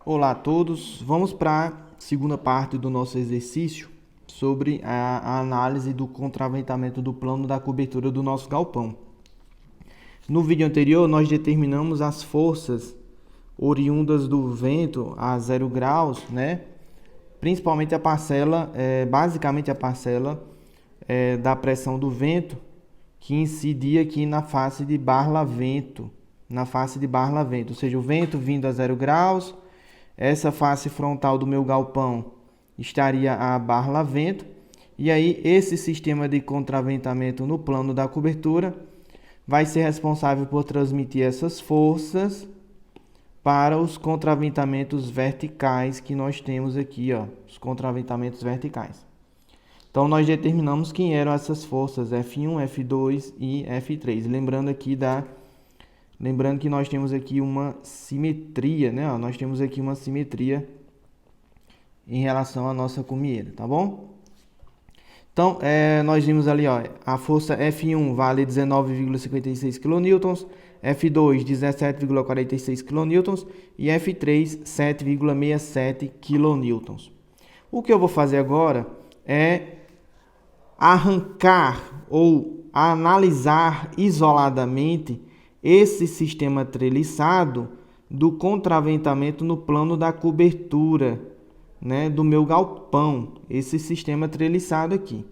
Olá a todos, vamos para a segunda parte do nosso exercício sobre a análise do contraventamento do plano da cobertura do nosso galpão. No vídeo anterior nós determinamos as forças oriundas do vento a 0 graus, né? Principalmente a parcela, basicamente a parcela da pressão do vento que incidia aqui na face de barlavento, ou seja, o vento vindo a 0 graus. Essa face frontal do meu galpão estaria a barlavento, e aí esse sistema de contraventamento no plano da cobertura vai ser responsável por transmitir essas forças para os contraventamentos verticais que nós temos aqui, ó, os contraventamentos verticais. Então nós determinamos quem eram essas forças F1, F2 e F3. Lembrando que nós temos aqui uma simetria, né? Nós temos aqui uma simetria em relação à nossa cumieira, tá bom? Então, nós vimos ali, ó, a força F1 vale 19,56 kN, F2 17,46 kN e F3 7,67 kN. O que eu vou fazer agora é arrancar ou analisar isoladamente esse sistema treliçado do contraventamento no plano da cobertura, né, do meu galpão, esse sistema treliçado aqui.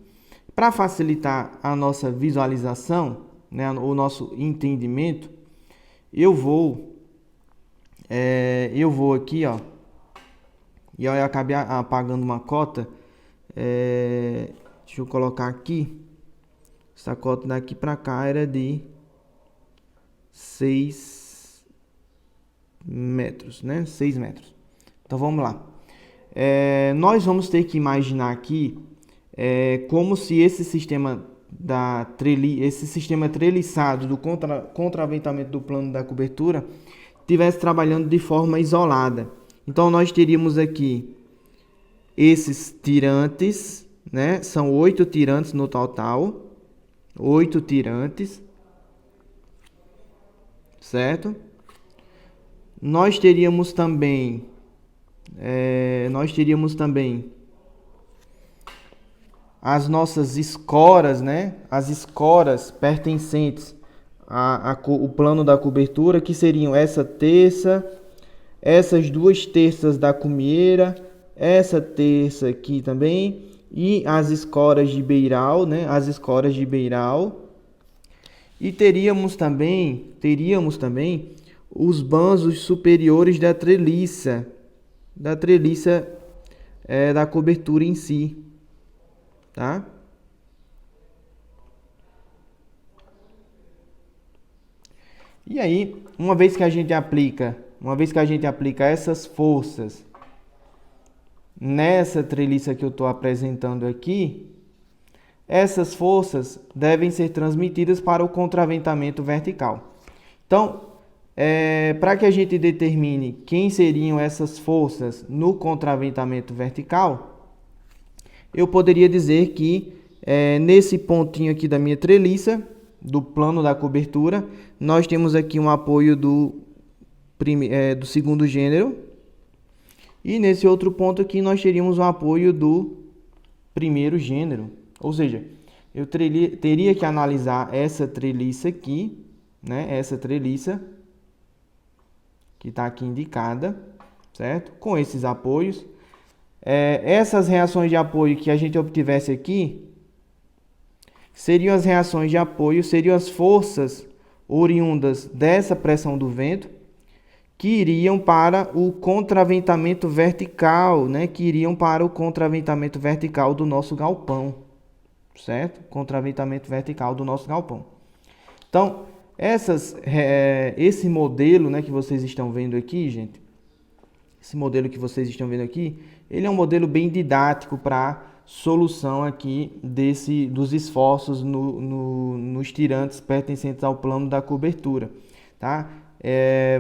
Para facilitar a nossa visualização, né, o nosso entendimento, eu vou aqui, ó, e eu acabei apagando uma cota, deixa eu colocar aqui, essa cota daqui para cá era de 6 metros, né? 6 metros. Então vamos lá. Nós vamos ter que imaginar aqui como se esse sistema treliçado do contraventamento do plano da cobertura estivesse trabalhando de forma isolada. Então nós teríamos aqui esses tirantes, né? São 8 tirantes no total, 8 tirantes. Certo? Nós teríamos também as nossas escoras, né? As escoras pertencentes ao plano da cobertura, que seriam essa terça, essas 2 terças da cumieira, essa terça aqui também, e as escoras de beiral, né? As escoras de beiral. E teríamos também os banzos superiores da treliça da cobertura em si, tá? E aí, uma vez que a gente aplica essas forças nessa treliça que eu estou apresentando aqui, essas forças devem ser transmitidas para o contraventamento vertical. Então, para que a gente determine quem seriam essas forças no contraventamento vertical, eu poderia dizer que nesse pontinho aqui da minha treliça, do plano da cobertura, nós temos aqui um apoio do segundo gênero, e nesse outro ponto aqui nós teríamos um apoio do primeiro gênero. Ou seja, eu teria que analisar essa treliça aqui, né? Essa treliça que está aqui indicada, certo? Com esses apoios. Essas reações de apoio que a gente obtivesse aqui seriam as reações de apoio, seriam as forças oriundas dessa pressão do vento que iriam para o contraventamento vertical, né? Que iriam para o contraventamento vertical do nosso galpão. Certo? Contraventamento vertical do nosso galpão. Então, esse modelo, né, que vocês estão vendo aqui, gente, esse modelo que vocês estão vendo aqui, ele é um modelo bem didático para solução aqui dos esforços nos tirantes pertencentes ao plano da cobertura, tá?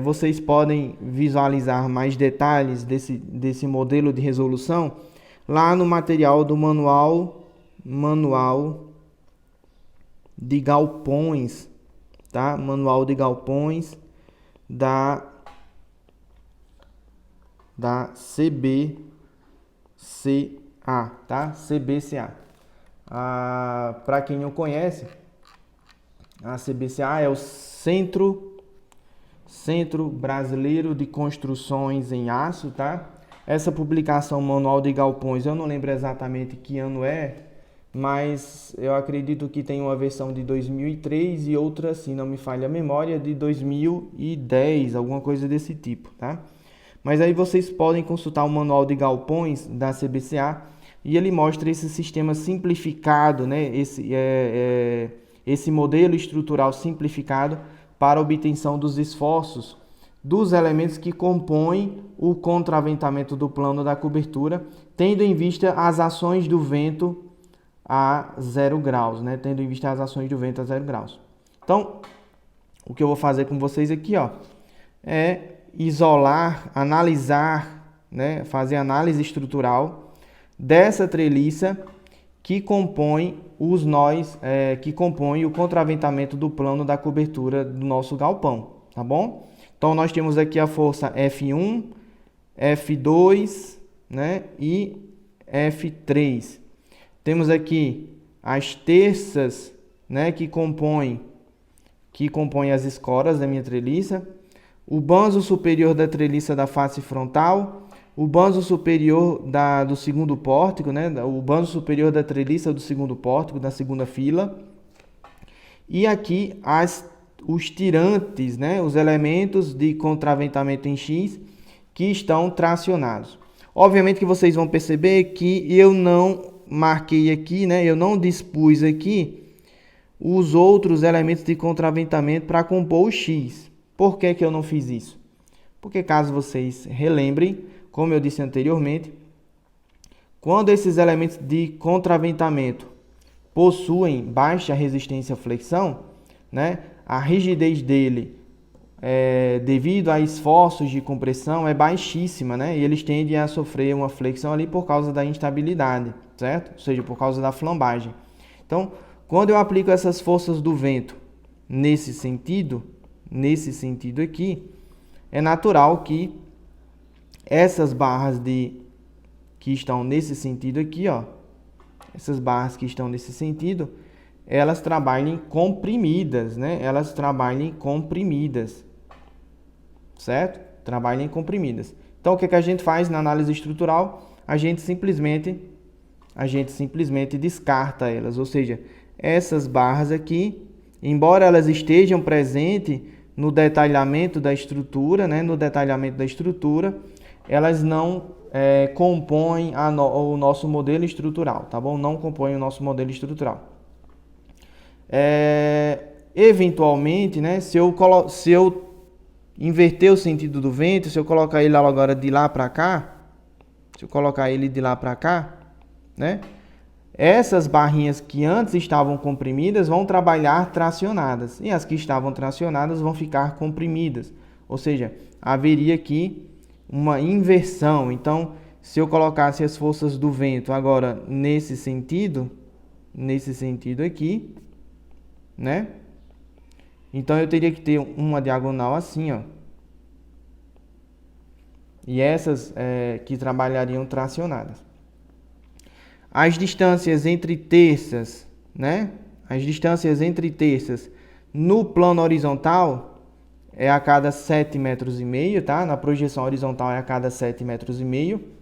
Vocês podem visualizar mais detalhes desse modelo de resolução lá no material do manual de galpões, tá? Manual de galpões da da CBCA, tá? CBCA. Para quem não conhece, a CBCA é o Centro Brasileiro de Construções em Aço, tá? Essa publicação Manual de Galpões, eu não lembro exatamente que ano é, mas eu acredito que tem uma versão de 2003 e outra, se não me falha a memória, de 2010, alguma coisa desse tipo, tá? Mas aí vocês podem consultar o Manual de Galpões da CBCA e ele mostra esse sistema simplificado, né? Esse modelo estrutural simplificado para a obtenção dos esforços dos elementos que compõem o contraventamento do plano da cobertura, tendo em vista as ações do vento a 0 graus, né? Tendo em vista as ações do vento a 0 graus. Então, o que eu vou fazer com vocês aqui, ó, é isolar, analisar, né? Fazer análise estrutural dessa treliça que compõe os nós, que compõe o contraventamento do plano da cobertura do nosso galpão, tá bom? Então, nós temos aqui a força F1, F2, né, e F3. Temos aqui as terças, né, que compõem as escoras da minha treliça, o banzo superior da treliça da face frontal, o banzo superior do segundo pórtico, né, o banzo superior da treliça do segundo pórtico, da segunda fila, e aqui os tirantes, né, os elementos de contraventamento em X que estão tracionados. Obviamente que vocês vão perceber que eu não marquei aqui, né, eu não dispus aqui os outros elementos de contraventamento para compor o X. Por que eu não fiz isso? Porque caso vocês relembrem, como eu disse anteriormente, quando esses elementos de contraventamento possuem baixa resistência à flexão, né, a rigidez dele, devido a esforços de compressão, é baixíssima, né? E eles tendem a sofrer uma flexão ali por causa da instabilidade, certo? Ou seja, por causa da flambagem. Então, quando eu aplico essas forças do vento nesse sentido aqui, é natural que essas barras que estão nesse sentido aqui, ó, essas barras que estão nesse sentido, elas trabalhem comprimidas, né? Elas trabalhem comprimidas, certo? Trabalhem comprimidas. Então, o que a gente faz na análise estrutural? A gente simplesmente descarta elas, ou seja, essas barras aqui, embora elas estejam presentes no detalhamento da estrutura, né? No detalhamento da estrutura, elas não compõem o nosso modelo estrutural, tá bom? Não compõem o nosso modelo estrutural. Eventualmente, né, se eu inverter o sentido do vento, se eu colocar ele agora de lá para cá, né, essas barrinhas que antes estavam comprimidas vão trabalhar tracionadas e as que estavam tracionadas vão ficar comprimidas, ou seja, haveria aqui uma inversão. Então, se eu colocasse as forças do vento agora nesse sentido aqui, né? Então eu teria que ter uma diagonal assim, ó. E essas que trabalhariam tracionadas. As distâncias entre terças, né? As distâncias entre terças no plano horizontal é a cada 7,5 metros, tá? Na projeção horizontal é a cada 7,5 metros,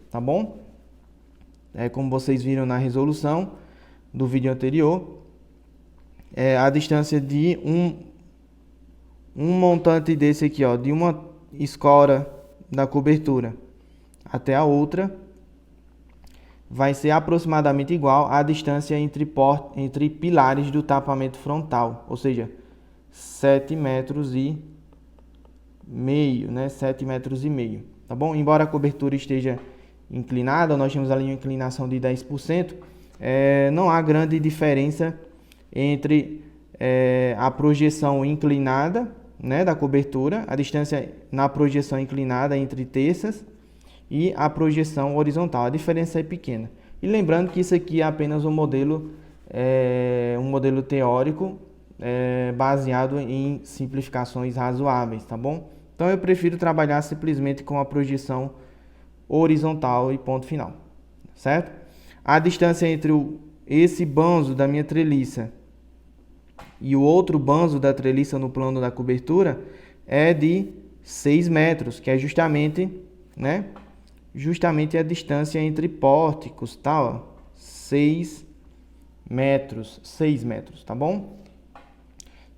tá bom? Como vocês viram na resolução do vídeo anterior. A distância de um montante desse aqui, ó, de uma escora da cobertura até a outra, vai ser aproximadamente igual à distância entre pilares do tapamento frontal, ou seja, 7,5 metros, né? 7,5 metros, tá bom? Embora a cobertura esteja inclinada, nós temos ali uma inclinação de 10%, não há grande diferença entre a projeção inclinada, né, da cobertura, a distância na projeção inclinada entre terças e a projeção horizontal. A diferença é pequena. E lembrando que isso aqui é apenas um modelo teórico baseado em simplificações razoáveis, tá bom? Então eu prefiro trabalhar simplesmente com a projeção horizontal e ponto final, certo? A distância entre esse banzo da minha treliça e o outro banzo da treliça no plano da cobertura é de 6 metros, que é justamente, né, justamente a distância entre pórticos, tá, ó, 6 metros, tá bom?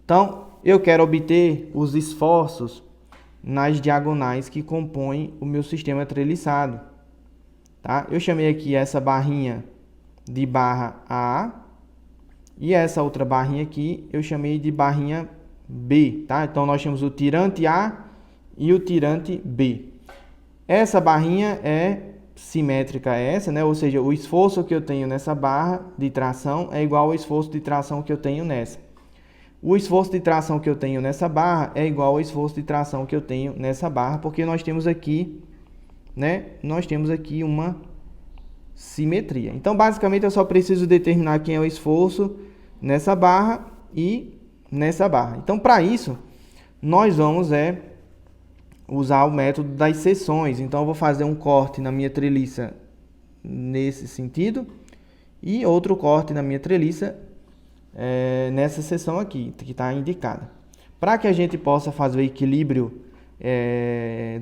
Então, eu quero obter os esforços nas diagonais que compõem o meu sistema treliçado, tá? Eu chamei aqui essa barrinha de barra A e essa outra barrinha aqui eu chamei de barrinha B, tá? Então, nós temos o tirante A e o tirante B. Essa barrinha é simétrica a essa, né? Ou seja, o esforço que eu tenho nessa barra de tração é igual ao esforço de tração que eu tenho nessa. O esforço de tração que eu tenho nessa barra é igual ao esforço de tração que eu tenho nessa barra, porque nós temos aqui, né? Nós temos aqui uma simetria. Então, basicamente, eu só preciso determinar quem é o esforço nessa barra e nessa barra. Então, para isso, nós vamos usar o método das seções. Então, eu vou fazer um corte na minha treliça nesse sentido e outro corte na minha treliça nessa seção aqui, que está indicada. Para que a gente possa fazer o equilíbrio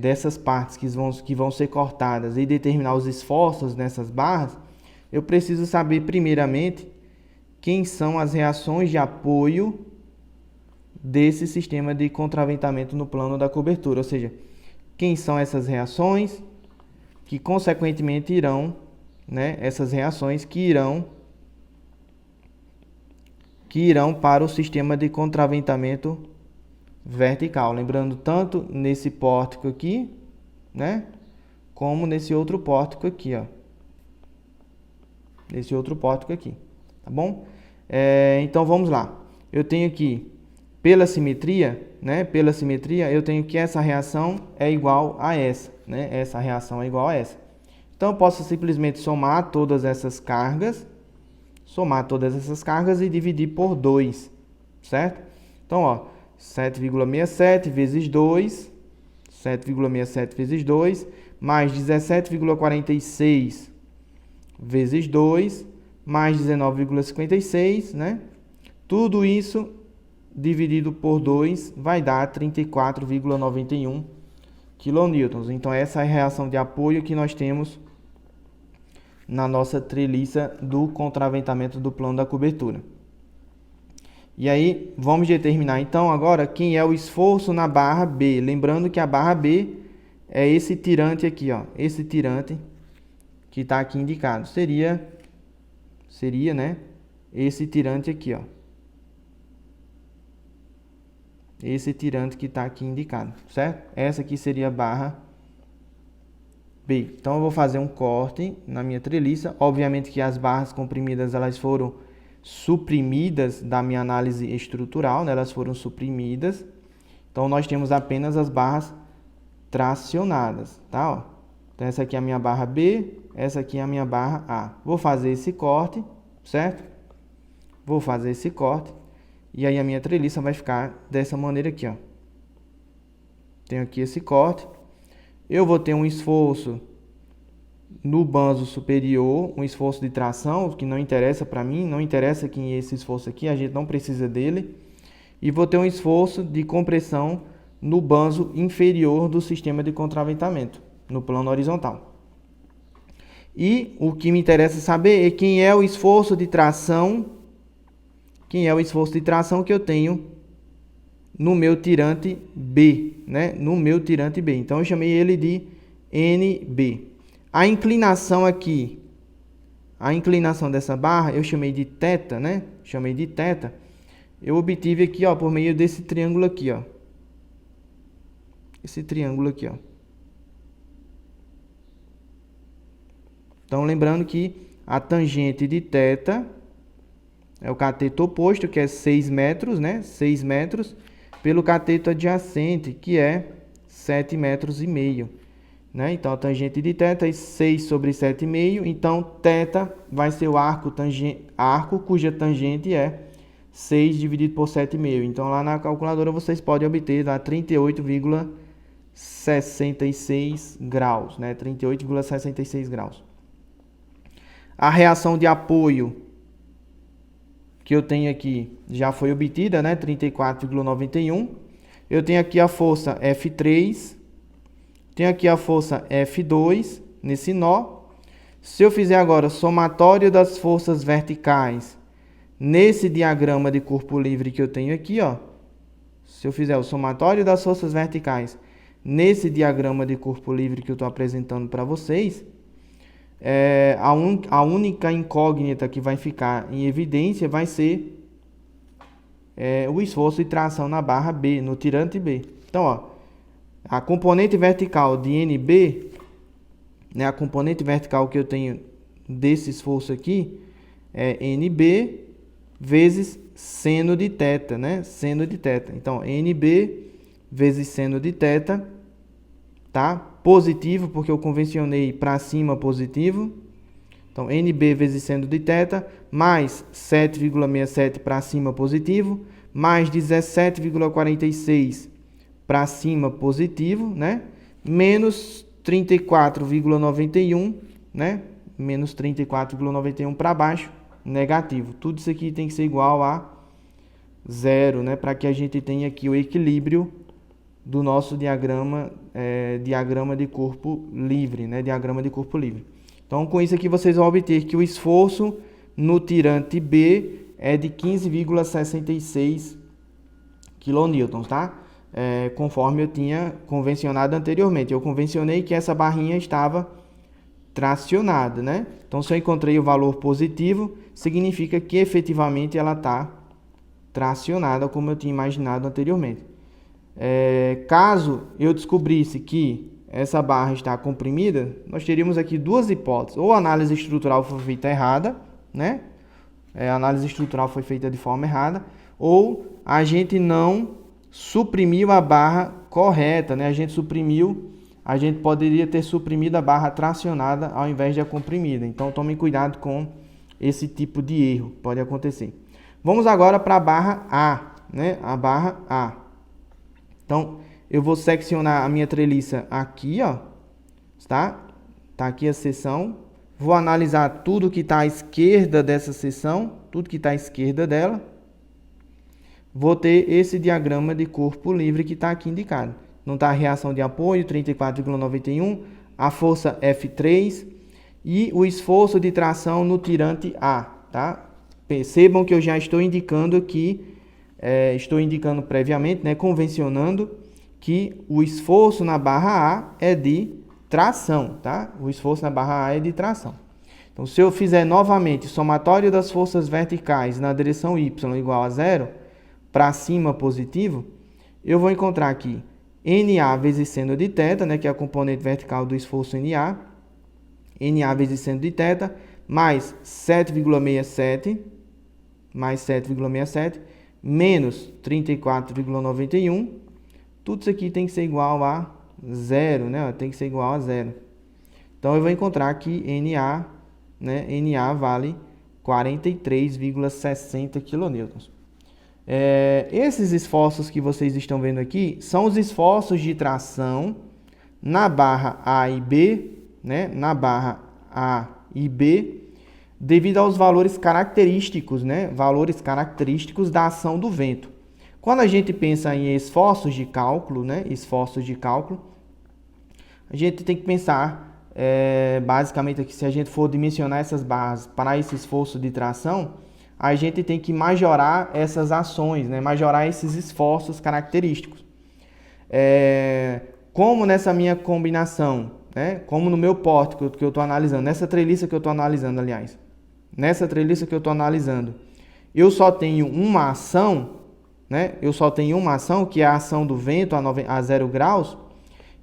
dessas partes que vão ser cortadas e determinar os esforços nessas barras, eu preciso saber primeiramente quem são as reações de apoio desse sistema de contraventamento no plano da cobertura, ou seja, quem são essas reações que consequentemente irão, né, essas reações que irão para o sistema de contraventamento vertical, lembrando tanto nesse pórtico aqui, né, como nesse outro pórtico aqui, ó. Nesse outro pórtico aqui, tá bom? Então vamos lá. Eu tenho aqui pela simetria, né? Pela simetria, eu tenho que essa reação é igual a essa, né? Essa reação é igual a essa. Então eu posso simplesmente somar todas essas cargas e dividir por 2, certo? Então, ó, 7,67 vezes 2, 7,67 vezes 2, mais 17,46 vezes 2, mais 19,56, né? Tudo isso dividido por 2 vai dar 34,91 kN. Então, essa é a reação de apoio que nós temos na nossa treliça do contraventamento do plano da cobertura. E aí, vamos determinar então agora quem é o esforço na barra B. Lembrando que a barra B é esse tirante aqui, ó. Esse tirante que está aqui indicado. Seria, né, esse tirante aqui, ó. Esse tirante que está aqui indicado, certo? Essa aqui seria a barra B. Então, eu vou fazer um corte na minha treliça. Obviamente que as barras comprimidas, elas foram suprimidas da minha análise estrutural, né? Elas foram suprimidas. Então, nós temos apenas as barras tracionadas, tá? Ó. Então, essa aqui é a minha barra B, essa aqui é a minha barra A. Vou fazer esse corte, certo? Vou fazer esse corte. E aí, a minha treliça vai ficar dessa maneira aqui, ó. Tenho aqui esse corte. Eu vou ter um esforço no banzo superior, um esforço de tração, que não interessa para mim, não interessa quem é esse esforço aqui, a gente não precisa dele. E vou ter um esforço de compressão no banzo inferior do sistema de contraventamento, no plano horizontal. E o que me interessa saber é quem é o esforço de tração, que eu tenho no meu tirante B, né? No meu tirante B. Então, eu chamei ele de NB. A inclinação aqui, a inclinação dessa barra, eu chamei de θ, né? Chamei de θ. Eu obtive aqui, ó, por meio desse triângulo aqui, ó. Esse triângulo aqui, ó. Então, lembrando que a tangente de θ é o cateto oposto, que é 6 metros, né? 6 metros, pelo cateto adjacente, que é 7,5 metros. Né? Então, a tangente de θ é 6 sobre 7,5. Então, θ vai ser o arco cuja tangente é 6 dividido por 7,5. Então, lá na calculadora, vocês podem obter 38,7 38,66 graus, né? 38,66 graus. A reação de apoio que eu tenho aqui já foi obtida, né? 34,91. Eu tenho aqui a força F3, tenho aqui a força F2 nesse nó. Se eu fizer agora o somatório das forças verticais nesse diagrama de corpo livre que eu tenho aqui, ó. Se eu fizer o somatório das forças verticais nesse diagrama de corpo livre que eu estou apresentando para vocês, a única incógnita que vai ficar em evidência vai ser o esforço de tração na barra B, no tirante B. Então, ó, a componente vertical de NB, né, a componente vertical que eu tenho desse esforço aqui é NB vezes seno de θ, né? Seno de θ. Então, NB vezes seno de θ, tá? Positivo, porque eu convencionei para cima positivo. Então, NB vezes seno de θ, mais 7,67 para cima positivo, mais 17,46 para cima positivo, né? Menos 34,91, né? Menos 34,91 para baixo, negativo. Tudo isso aqui tem que ser igual a zero, né? Para que a gente tenha aqui o equilíbrio do nosso diagrama, diagrama de corpo livre, né? Diagrama de corpo livre. Então, com isso aqui, vocês vão obter que o esforço no tirante B é de 15,66 kN, tá? Conforme eu tinha convencionado anteriormente. Eu convencionei que essa barrinha estava tracionada, né? Então, se eu encontrei o valor positivo, significa que efetivamente ela está tracionada, como eu tinha imaginado anteriormente. Caso eu descobrisse que essa barra está comprimida, nós teríamos aqui duas hipóteses. Ou a análise estrutural foi feita errada, né? A análise estrutural foi feita de forma errada, ou a gente não suprimiu a barra correta, né? A gente poderia ter suprimido a barra tracionada ao invés de a comprimida. Então, tomem cuidado com esse tipo de erro, pode acontecer. Vamos agora para a barra A, né? A barra A. Então, eu vou seccionar a minha treliça aqui, ó, tá? Tá aqui a seção. Vou analisar tudo que está à esquerda dessa seção, tudo que está à esquerda dela. Vou ter esse diagrama de corpo livre que está aqui indicado. Não está a reação de apoio, 34,91, a força F3 e o esforço de tração no tirante A, tá? Percebam que eu já estou indicando aqui, estou indicando previamente, né, convencionando que o esforço na barra A é de tração, tá? O esforço na barra A é de tração. Então, se eu fizer novamente somatório das forças verticais na direção Y igual a zero, para cima positivo, eu vou encontrar aqui NA vezes seno de θ, né, que é a componente vertical do esforço NA, NA vezes seno de θ, mais 7,67, menos 34,91, tudo isso aqui tem que ser igual a zero, né? Tem que ser igual a zero. Então, eu vou encontrar que NA, né, NA vale 43,60 kN. Esses esforços que vocês estão vendo aqui são os esforços de tração na barra A e B, né? Na barra A e B, devido aos valores característicos, né? Valores característicos da ação do vento. Quando a gente pensa em esforços de cálculo, né? Esforços de cálculo, a gente tem que pensar, basicamente aqui, se a gente for dimensionar essas barras para esse esforço de tração, a gente tem que majorar essas ações, né? Majorar esses esforços característicos. Como nessa minha combinação, né? Como no meu porte que eu estou analisando, nessa treliça que eu estou analisando, aliás, nessa treliça que eu estou analisando, eu só tenho uma ação, né? Eu só tenho uma ação, que é a ação do vento a 0 graus.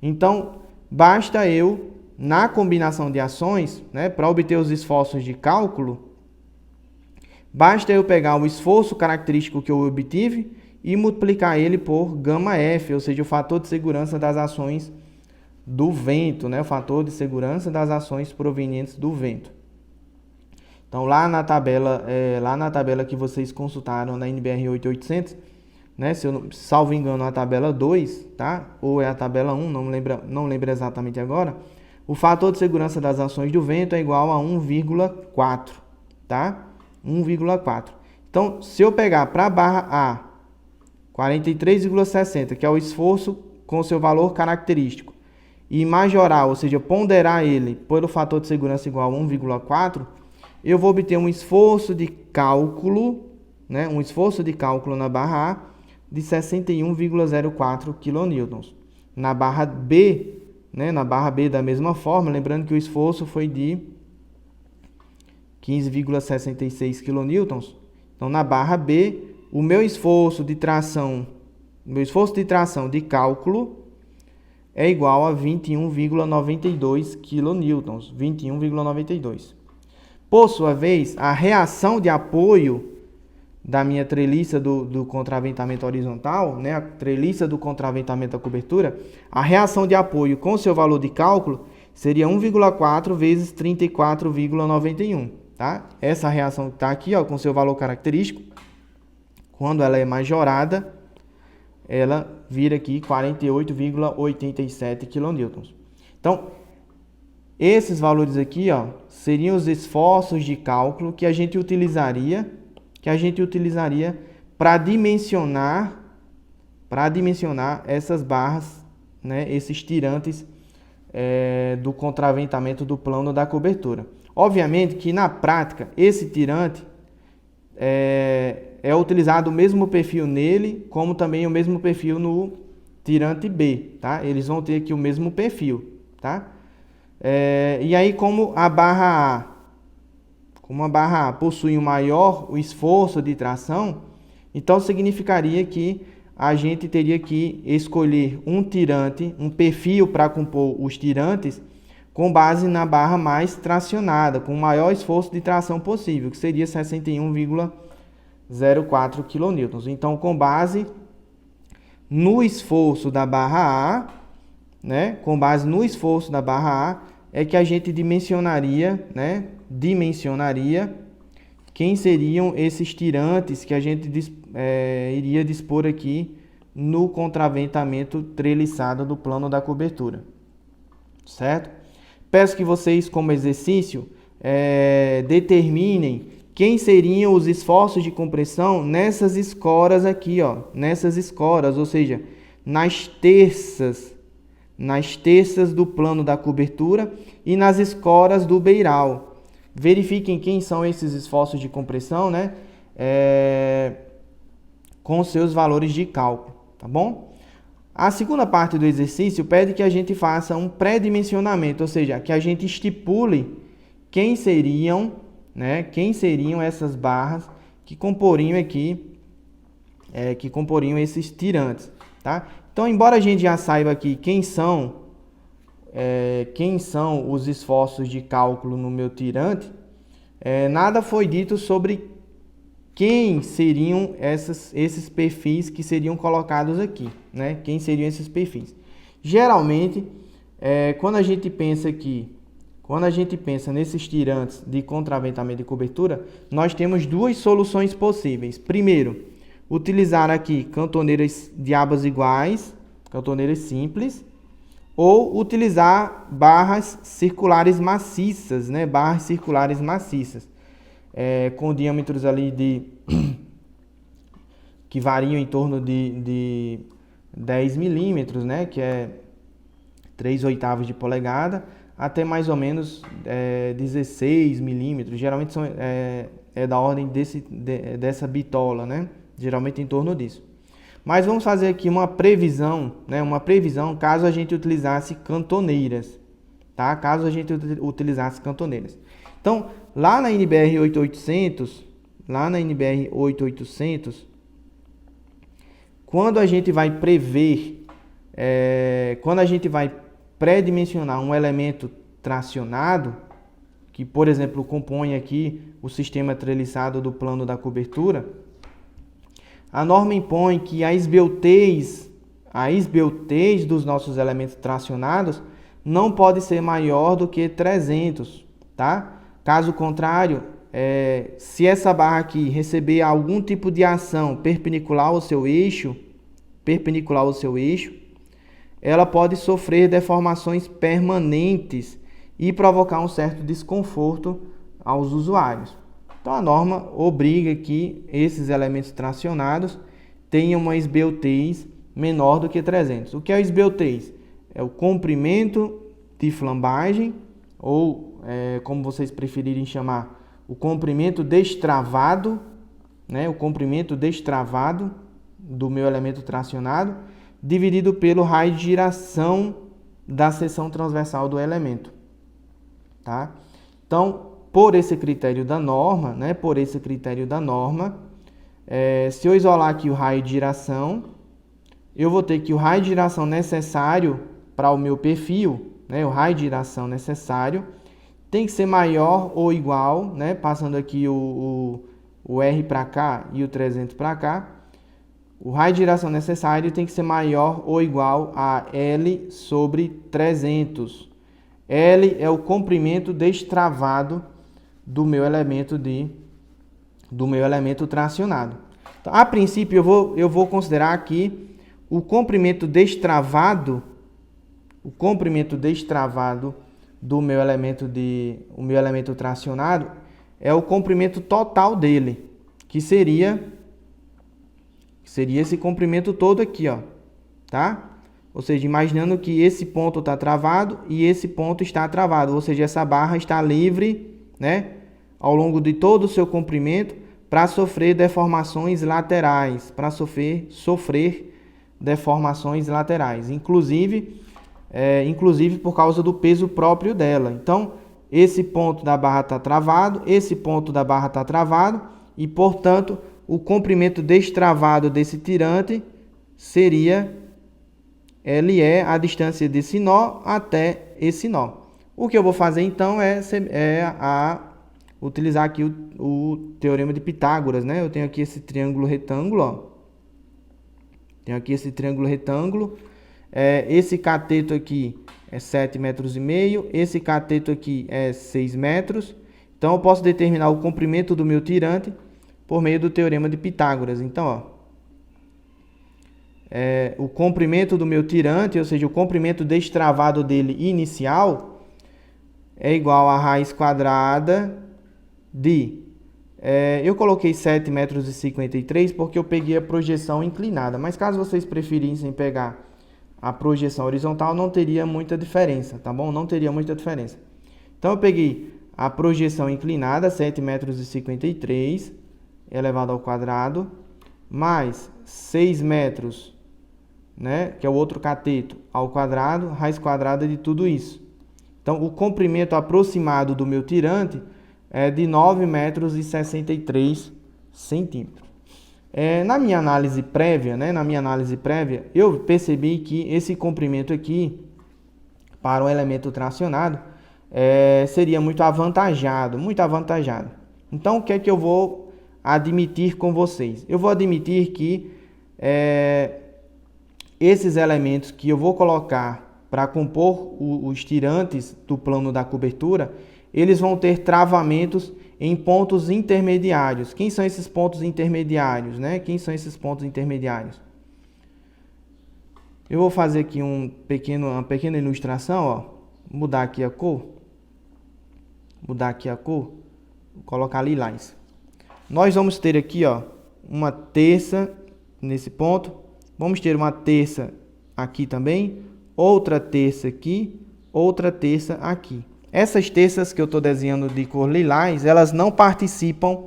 Então, basta eu, na combinação de ações, né, para obter os esforços de cálculo, basta eu pegar o esforço característico que eu obtive e multiplicar ele por γF, ou seja, o fator de segurança das ações do vento, né? O fator de segurança das ações provenientes do vento. Então, lá na tabela que vocês consultaram na NBR 8800, né? Se eu salvo engano, a tabela 2, tá? Ou é a tabela 1, não lembro exatamente agora. O fator de segurança das ações do vento é igual a 1,4, tá? 1,4. Então, se eu pegar para a barra A, 43,60, que é o esforço com seu valor característico, e majorar, ou seja, ponderar ele pelo fator de segurança igual a 1,4, eu vou obter um esforço de cálculo, né? Um esforço de cálculo na barra A de 61,04 kN. Na barra B, né? Na barra B da mesma forma, lembrando que o esforço foi de 15,66 kN. Então, na barra B, o meu esforço de tração de cálculo é igual a 21,92 kN. 21,92. Por sua vez, a reação de apoio da minha treliça do contraventamento horizontal, né, a treliça do contraventamento da cobertura, a reação de apoio com seu valor de cálculo seria 1,4 vezes 34,91, tá? Essa reação que está aqui, ó, com seu valor característico, quando ela é majorada, ela vira aqui 48,87 kN. Então, esses valores aqui, ó, seriam os esforços de cálculo que a gente utilizaria para dimensionar essas barras, né, esses tirantes do contraventamento do plano da cobertura. Obviamente que na prática esse tirante é utilizado o mesmo perfil nele, como também o mesmo perfil no tirante B, tá? Eles vão ter aqui o mesmo perfil, tá? E aí, como a barra A possui o esforço de tração, então significaria que a gente teria que escolher um tirante, um perfil para compor os tirantes, com base na barra mais tracionada, com o maior esforço de tração possível, que seria 61,04 kN. Então, com base no esforço da barra A, né, com base no esforço da barra A, é que a gente dimensionaria quem seriam esses tirantes que a gente iria dispor aqui no contraventamento treliçado do plano da cobertura, certo? Peço que vocês, como exercício, determinem quem seriam os esforços de compressão nessas escoras aqui, ó, nessas escoras, ou seja, nas terças do plano da cobertura e nas escoras do beiral. Verifiquem quem são esses esforços de compressão, né? Com seus valores de cálculo, tá bom? A segunda parte do exercício pede que a gente faça um pré-dimensionamento, ou seja, que a gente estipule quem seriam essas barras que comporiam aqui, que comporiam esses tirantes, tá? Então, embora a gente já saiba aqui quem são os esforços de cálculo no meu tirante, nada foi dito sobre quem seriam esses perfis que seriam colocados aqui, né? Quem seriam esses perfis? Geralmente, quando a gente pensa nesses tirantes de contraventamento e cobertura, nós temos duas soluções possíveis. Primeiro, utilizar aqui cantoneiras de abas iguais, cantoneiras simples, ou utilizar barras circulares maciças, né? Barras circulares maciças, com diâmetros ali que variam em torno de 10 milímetros, né? Que é 3/8 de polegada, até mais ou menos 16 milímetros. Geralmente da ordem dessa bitola, né? Geralmente em torno disso. Mas vamos fazer aqui uma previsão, né? Uma previsão caso a gente utilizasse cantoneiras, tá? Caso a gente utilizasse cantoneiras. Então, lá na NBR 8800, quando a gente vai prever, quando a gente vai pré-dimensionar um elemento tracionado, que, por exemplo, compõe aqui o sistema treliçado do plano da cobertura, a norma impõe que a esbeltez dos nossos elementos tracionados não pode ser maior do que 300, tá? Caso contrário, se essa barra aqui receber algum tipo de ação perpendicular ao seu eixo, ela pode sofrer deformações permanentes e provocar um certo desconforto aos usuários. Então, a norma obriga que esses elementos tracionados tenham uma esbeltez menor do que 300. O que é o esbeltez? É o comprimento de flambagem, ou, como vocês preferirem chamar, o comprimento destravado, né? O comprimento destravado do meu elemento tracionado, dividido pelo raio de giração da seção transversal do elemento. Tá? Então, por esse critério da norma, se eu isolar aqui o raio de giração, eu vou ter que o raio de giração necessário para o meu perfil, né, o raio de giração necessário, tem que ser maior ou igual, né, passando aqui o R para cá e o 300 para cá, o raio de giração necessário tem que ser maior ou igual a L sobre 300. L é o comprimento destravado do meu elemento tracionado. Então, a princípio eu vou considerar aqui o comprimento destravado do meu elemento tracionado é o comprimento total dele, que seria esse comprimento todo aqui, ó, tá? Ou seja, imaginando que esse ponto está travado e esse ponto está travado, ou seja, essa barra está livre, né, ao longo de todo o seu comprimento para sofrer deformações laterais, inclusive por causa do peso próprio dela. Então, esse ponto da barra está travado, esse ponto da barra está travado e, portanto, o comprimento destravado desse tirante seria LE, a distância desse nó até esse nó. O que eu vou fazer então é utilizar aqui o teorema de Pitágoras, né? Eu tenho aqui esse triângulo retângulo, ó. Esse cateto aqui é 7,5 metros, esse cateto aqui é 6 metros. Então, eu posso determinar o comprimento do meu tirante por meio do teorema de Pitágoras. Então, ó, o comprimento do meu tirante, ou seja, o comprimento destravado dele inicial, é igual a raiz quadrada de... eu coloquei 7,53 metros porque eu peguei a projeção inclinada. Mas caso vocês preferissem pegar a projeção horizontal, não teria muita diferença, tá bom? Não teria muita diferença. Então, eu peguei a projeção inclinada, 7,53 metros, elevado ao quadrado, mais 6 metros, né, que é o outro cateto, ao quadrado, raiz quadrada de tudo isso. Então, o comprimento aproximado do meu tirante é de 9,63 centímetros. Na minha análise prévia, eu percebi que esse comprimento aqui, para um elemento tracionado, seria muito avantajado. Então, o que é que eu vou admitir com vocês? Eu vou admitir que esses elementos que eu vou colocar para compor os tirantes do plano da cobertura, eles vão ter travamentos em pontos intermediários. Quem são esses pontos intermediários, né? Eu vou fazer aqui uma pequena ilustração, ó. Mudar aqui a cor. Vou colocar lilás. Nós vamos ter aqui, ó, uma terça nesse ponto. Vamos ter uma terça aqui também, outra terça aqui, outra terça aqui. Essas terças que eu estou desenhando de cor lilás, elas não participam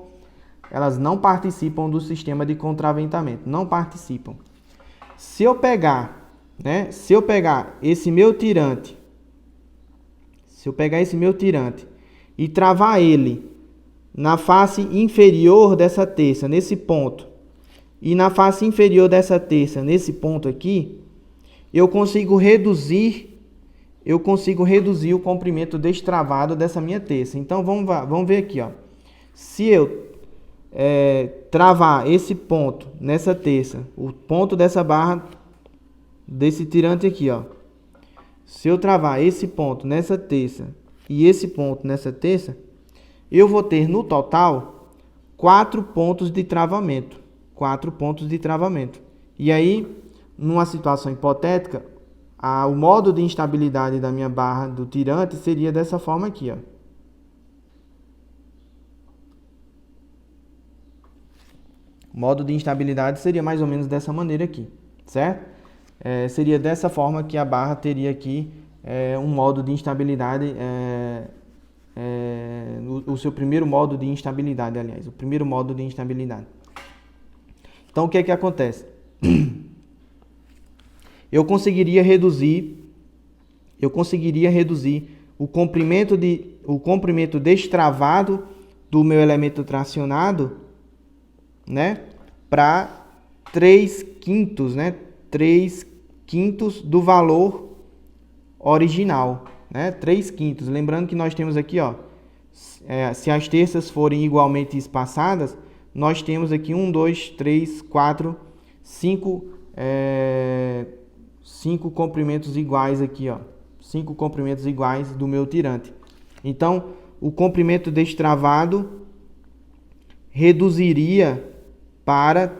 do sistema de contraventamento, não participam. Se eu pegar esse meu tirante, e travar ele na face inferior dessa terça, nesse ponto, e na face inferior dessa terça, nesse ponto aqui, eu consigo reduzir o comprimento destravado dessa minha terça. Então, vamos ver aqui, ó. Se eu travar esse ponto nessa terça, o ponto dessa barra, desse tirante aqui, ó. Se eu travar esse ponto nessa terça e esse ponto nessa terça, eu vou ter no total 4 pontos de travamento. 4 pontos de travamento. E aí, numa situação hipotética, o modo de instabilidade da minha barra do tirante seria dessa forma aqui, ó. O modo de instabilidade seria mais ou menos dessa maneira aqui, certo? Seria dessa forma que a barra teria aqui um modo de instabilidade, o seu primeiro modo de instabilidade, aliás, o primeiro modo de instabilidade. Então, o que é que acontece? Eu conseguiria reduzir o comprimento destravado do meu elemento tracionado, né, para 3/5, né, 3/5 do valor original, né, 3/5. Lembrando que nós temos aqui, ó, se as terças forem igualmente espaçadas, nós temos aqui 1, 2, 3, 4, 5 comprimentos iguais aqui, ó. 5 comprimentos iguais do meu tirante. Então, o comprimento destravado reduziria para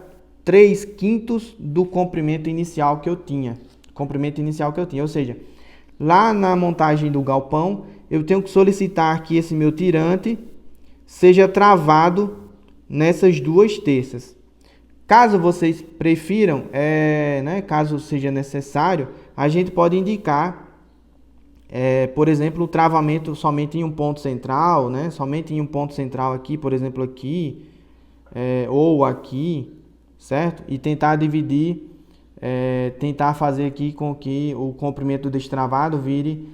3/5 do comprimento inicial que eu tinha. Ou seja, lá na montagem do galpão, eu tenho que solicitar que esse meu tirante seja travado nessas 2 terças. Caso vocês prefiram, caso seja necessário, a gente pode indicar, por exemplo, o travamento somente em um ponto central, né? Somente em um ponto central aqui, por exemplo, aqui, ou aqui, certo? E tentar dividir, tentar fazer aqui com que o comprimento destravado vire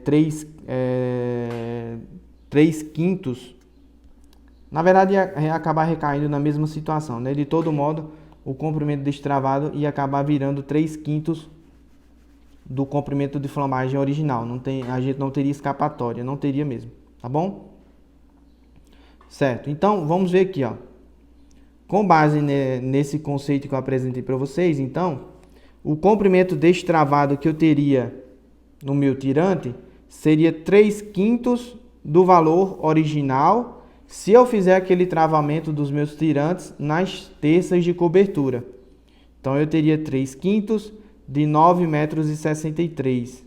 3/5. Na verdade, ia acabar recaindo na mesma situação, né? De todo modo, o comprimento destravado ia acabar virando 3/5 do comprimento de flamagem original. A gente não teria escapatória, não teria mesmo, tá bom? Certo, então vamos ver aqui, ó. Com base nesse conceito que eu apresentei para vocês, então, o comprimento destravado que eu teria no meu tirante seria 3/5 do valor original, se eu fizer aquele travamento dos meus tirantes nas terças de cobertura. Então, eu teria 3/5 de 9,63 metros,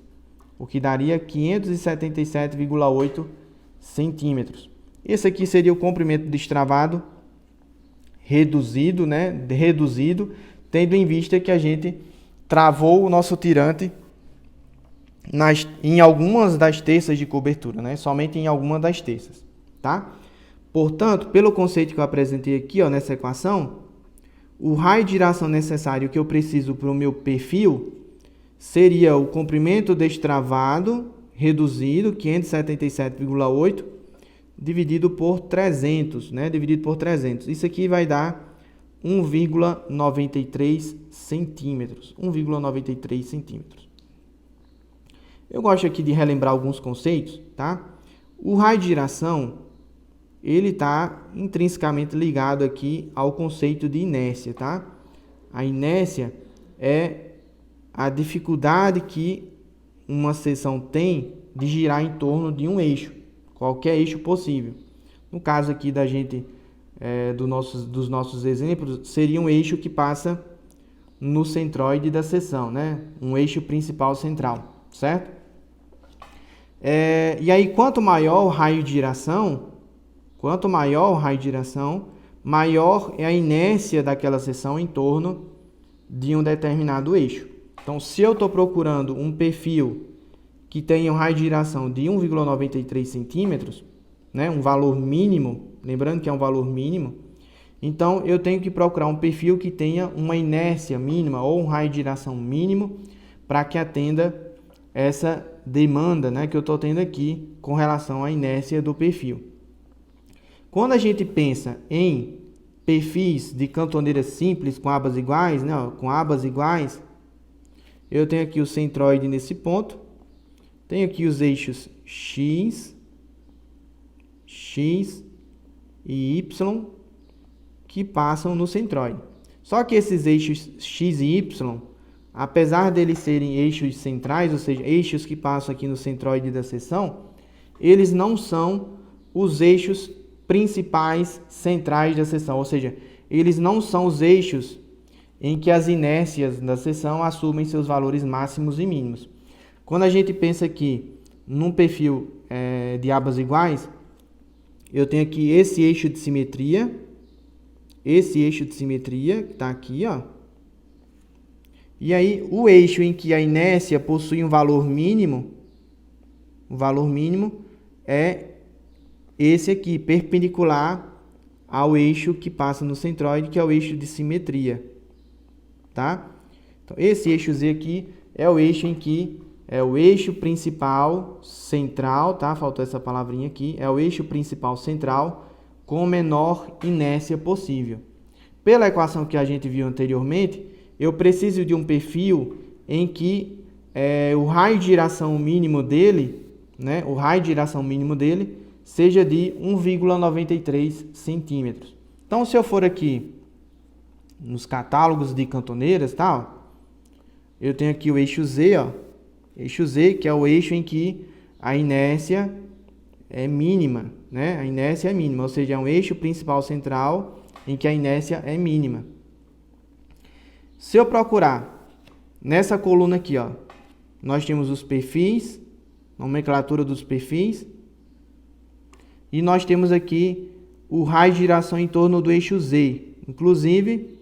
o que daria 577,8 centímetros. Esse aqui seria o comprimento destravado reduzido, né? Reduzido, tendo em vista que a gente travou o nosso tirante em algumas das terças de cobertura, né? Somente em alguma das terças, tá? Portanto, pelo conceito que eu apresentei aqui, ó, nessa equação, o raio de giração necessário que eu preciso para o meu perfil seria o comprimento destravado reduzido, 577,8, dividido por 300, né? Dividido por 300. Isso aqui vai dar 1,93 centímetros. 1,93 centímetros. Eu gosto aqui de relembrar alguns conceitos, tá? O raio de giração, ele está intrinsecamente ligado aqui ao conceito de inércia, tá? A inércia é a dificuldade que uma seção tem de girar em torno de um eixo, qualquer eixo possível. No caso aqui da gente, dos nossos exemplos, seria um eixo que passa no centroide da seção, né? Um eixo principal central, certo? E aí, quanto maior o raio de giração, maior é a inércia daquela seção em torno de um determinado eixo. Então, se eu estou procurando um perfil que tenha um raio de giração de 1,93 centímetros, né, um valor mínimo, lembrando que é um valor mínimo, então eu tenho que procurar um perfil que tenha uma inércia mínima ou um raio de giração mínimo para que atenda essa demanda, né, que eu estou tendo aqui com relação à inércia do perfil. Quando a gente pensa em perfis de cantoneira simples com abas iguais, né, eu tenho aqui o centroide nesse ponto, tenho aqui os eixos X e Y que passam no centroide. Só que esses eixos X e Y, apesar deles serem eixos centrais, ou seja, eixos que passam aqui no centroide da seção, eles não são os eixos principais centrais da seção, ou seja, eles não são os eixos em que as inércias da seção assumem seus valores máximos e mínimos. Quando a gente pensa aqui num perfil de abas iguais, eu tenho aqui esse eixo de simetria, que está aqui, ó. E aí, o eixo em que a inércia possui um valor mínimo, é esse aqui, perpendicular ao eixo que passa no centroide, que é o eixo de simetria, tá? Então, esse eixo Z aqui é o eixo em que é o eixo principal central, tá? Faltou essa palavrinha aqui. É o eixo principal central com menor inércia possível. Pela equação que a gente viu anteriormente, eu preciso de um perfil em que o raio de giração mínimo dele, né? O raio de giração mínimo dele seja de 1,93 centímetros. Então, se eu for aqui nos catálogos de cantoneiras, tá? Eu tenho aqui o eixo Z, ó. Eixo Z, que é o eixo em que a inércia é mínima, né? A inércia é mínima, ou seja, é um eixo principal central em que a inércia é mínima. Se eu procurar nessa coluna aqui, ó, nós temos os perfis, nomenclatura dos perfis, e nós temos aqui o raio de giração em torno do eixo Z. Inclusive,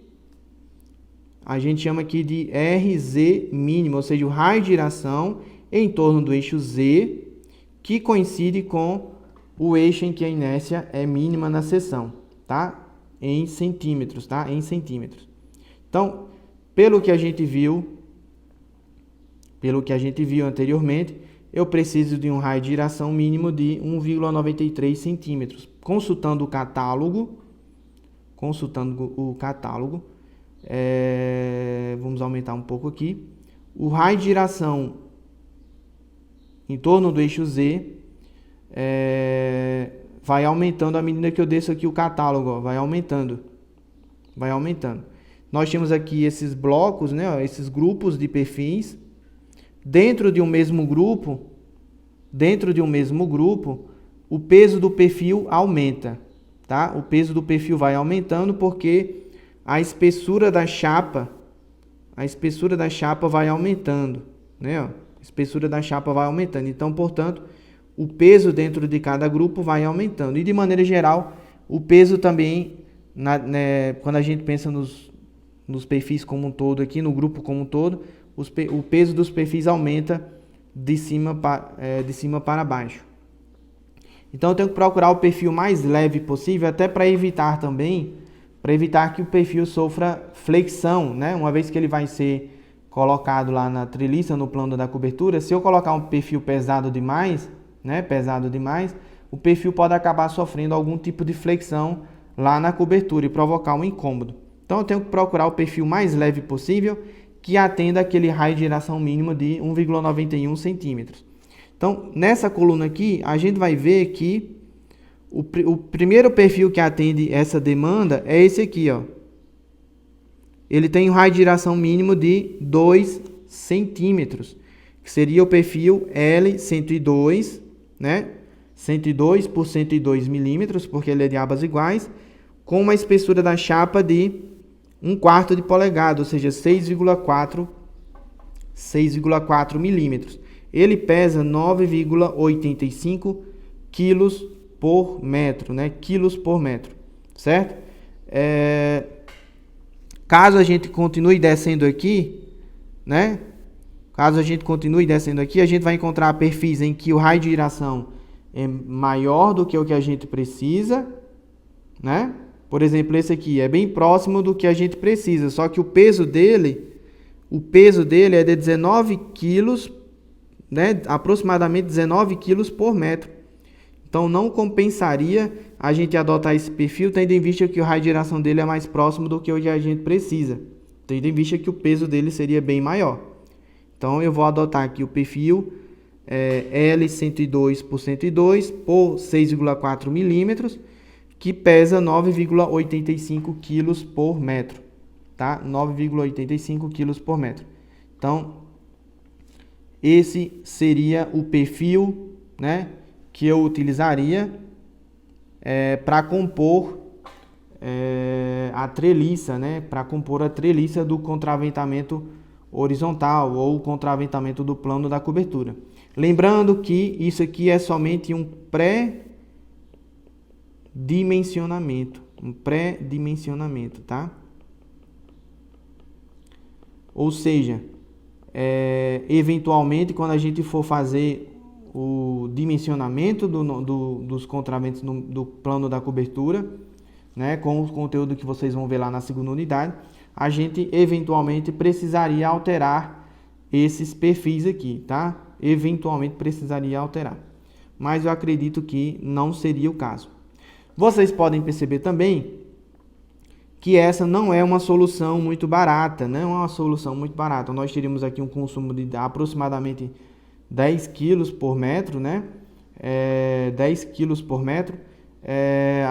a gente chama aqui de RZ mínimo, ou seja, o raio de giração em torno do eixo Z, que coincide com o eixo em que a inércia é mínima na seção, tá? Em centímetros, tá? Em centímetros. Então, pelo que a gente viu anteriormente, eu preciso de um raio de giração mínimo de 1,93 centímetros. Consultando o catálogo, vamos aumentar um pouco aqui. O raio de giração em torno do eixo Z vai aumentando à medida que eu desço aqui o catálogo, ó, vai aumentando. Nós temos aqui esses blocos, né, ó, esses grupos de perfis. Dentro de um mesmo grupo, o peso do perfil aumenta, tá? O peso do perfil vai aumentando porque a espessura da chapa vai aumentando, né? Ó, a espessura da chapa vai aumentando. Então, portanto, o peso dentro de cada grupo vai aumentando. E, de maneira geral, o peso também, quando a gente pensa nos perfis como um todo aqui, no grupo como um todo, o peso dos perfis aumenta de cima para baixo. Então, eu tenho que procurar o perfil mais leve possível, até para evitar que o perfil sofra flexão, né? Uma vez que ele vai ser colocado lá na treliça, no plano da cobertura, se eu colocar um perfil pesado demais, o perfil pode acabar sofrendo algum tipo de flexão lá na cobertura e provocar um incômodo. Então, eu tenho que procurar o perfil mais leve possível, que atenda aquele raio de giração mínimo de 1,91 centímetros. Então, nessa coluna aqui, a gente vai ver que o primeiro perfil que atende essa demanda é esse aqui, ó. Ele tem um raio de giração mínimo de 2 centímetros, que seria o perfil L102, né? 102 por 102 milímetros, porque ele é de abas iguais, com uma espessura da chapa de 1/4 de polegada, ou seja, 6,4 milímetros. Ele pesa 9,85 quilos por metro, né? Quilos por metro, certo? Caso a gente continue descendo aqui, né? A gente vai encontrar perfis em que o raio de giração é maior do que o que a gente precisa, né? Por exemplo, esse aqui é bem próximo do que a gente precisa, só que o peso dele é de 19 quilos, né? Aproximadamente 19 quilos por metro. Então, não compensaria a gente adotar esse perfil, tendo em vista que o raio de giração dele é mais próximo do que o que a gente precisa, tendo em vista que o peso dele seria bem maior. Então, eu vou adotar aqui o perfil L102 por 102 por 6,4 milímetros, que pesa 9,85 quilos por metro, tá? 9,85 quilos por metro. Então, esse seria o perfil, né, que eu utilizaria para compor a treliça, né? Para compor a treliça do contraventamento horizontal ou contraventamento do plano da cobertura. Lembrando que isso aqui é somente um pré-dimensionamento, tá? Ou seja, eventualmente, quando a gente for fazer o dimensionamento dos contraventos do plano da cobertura, né, com o conteúdo que vocês vão ver lá na segunda unidade, a gente eventualmente precisaria alterar esses perfis aqui, tá? Eventualmente precisaria alterar. Mas eu acredito que não seria o caso. Vocês podem perceber também que essa não é uma solução muito barata, não é uma solução muito barata. Nós teríamos aqui um consumo de aproximadamente 10 quilos por metro, né? 10 quilos por metro.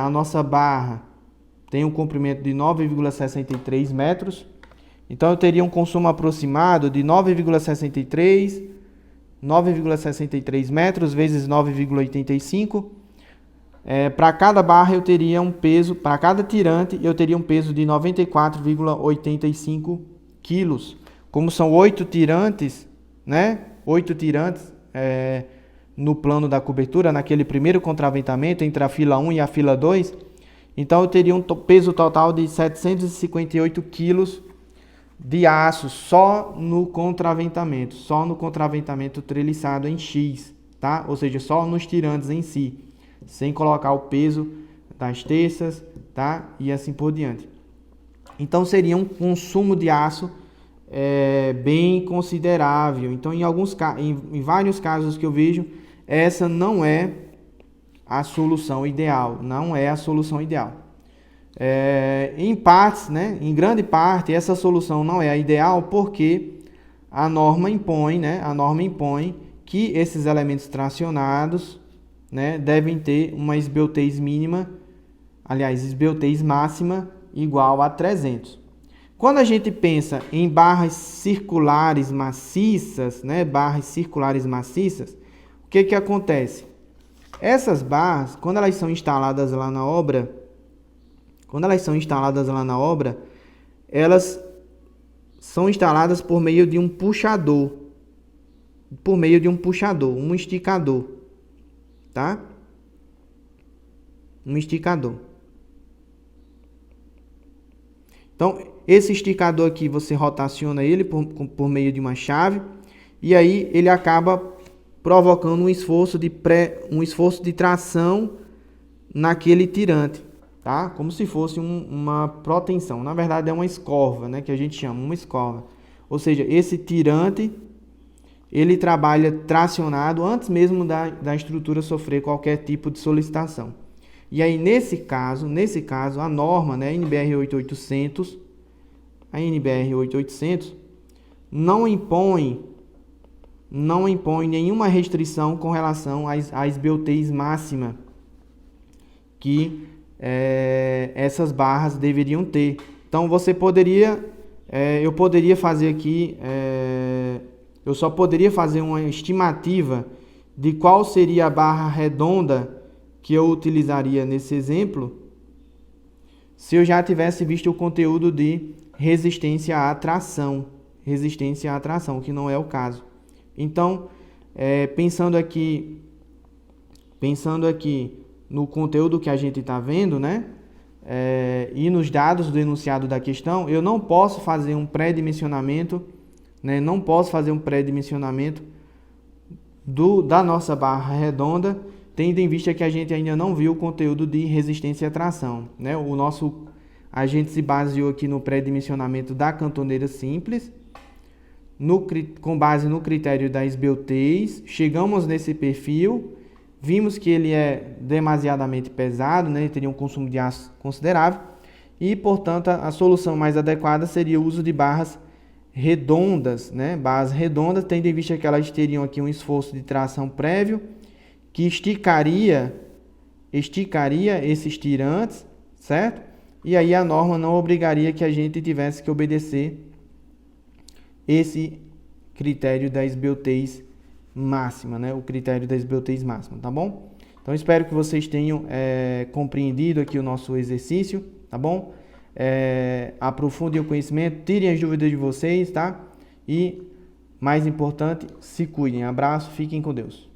A nossa barra tem um comprimento de 9,63 metros. Então, eu teria um consumo aproximado de 9,63 metros vezes 9,85. Para cada barra eu teria um peso, para cada tirante eu teria um peso de 94,85 quilos. Como são 8 tirantes, né? 8 tirantes no plano da cobertura, naquele primeiro contraventamento entre a fila 1 e a fila 2, então eu teria um peso total de 758 quilos de aço só no contraventamento treliçado em X, tá? Ou seja, só nos tirantes em si, sem colocar o peso das terças, tá? E assim por diante. Então seria um consumo de aço bem considerável. Então, em vários casos que eu vejo, essa não é a solução ideal. Não é a solução ideal. Em partes, né? Em grande parte, essa solução não é a ideal porque a norma impõe, né? A norma impõe que esses elementos tracionados, né, devem ter uma esbeltez mínima, esbeltez máxima igual a 300. Quando a gente pensa em barras circulares maciças, né, barras circulares maciças, o que que acontece? Essas barras, quando elas são instaladas lá na obra, elas são instaladas por meio de um puxador, um esticador, tá? Um esticador. Então, esse esticador aqui, você rotaciona ele por meio de uma chave, e aí ele acaba provocando um esforço de tração naquele tirante, tá? Como se fosse uma proteção. Na verdade, é uma escova, né? Que a gente chama uma escova. Ou seja, esse tirante, ele trabalha tracionado antes mesmo da estrutura sofrer qualquer tipo de solicitação. E aí, nesse caso, a norma, né, a NBR 8800 não impõe nenhuma restrição com relação à esbeltez máxima que essas barras deveriam ter. Então, eu poderia fazer aqui, eu só poderia fazer uma estimativa de qual seria a barra redonda que eu utilizaria nesse exemplo, se eu já tivesse visto o conteúdo de resistência à tração, que não é o caso. Então, pensando aqui no conteúdo que a gente está vendo, né, e nos dados do enunciado da questão, eu não posso fazer um pré-dimensionamento, né, da nossa barra redonda, tendo em vista que a gente ainda não viu o conteúdo de resistência à tração, né? A gente se baseou aqui no pré-dimensionamento da cantoneira simples, com base no critério da esbeltez. Chegamos nesse perfil, vimos que ele é demasiadamente pesado, né? Ele teria um consumo de aço considerável e, portanto, a solução mais adequada seria o uso de barras redondas, né? Barras redondas, tendo em vista que elas teriam aqui um esforço de tração prévio, que esticaria esses tirantes, certo? E aí a norma não obrigaria que a gente tivesse que obedecer esse critério da esbeltez máxima, né? O critério da esbeltez máxima, tá bom? Então, espero que vocês tenham compreendido aqui o nosso exercício, tá bom? Aprofundem o conhecimento, tirem as dúvidas de vocês, tá? E, mais importante, se cuidem. Abraço, fiquem com Deus.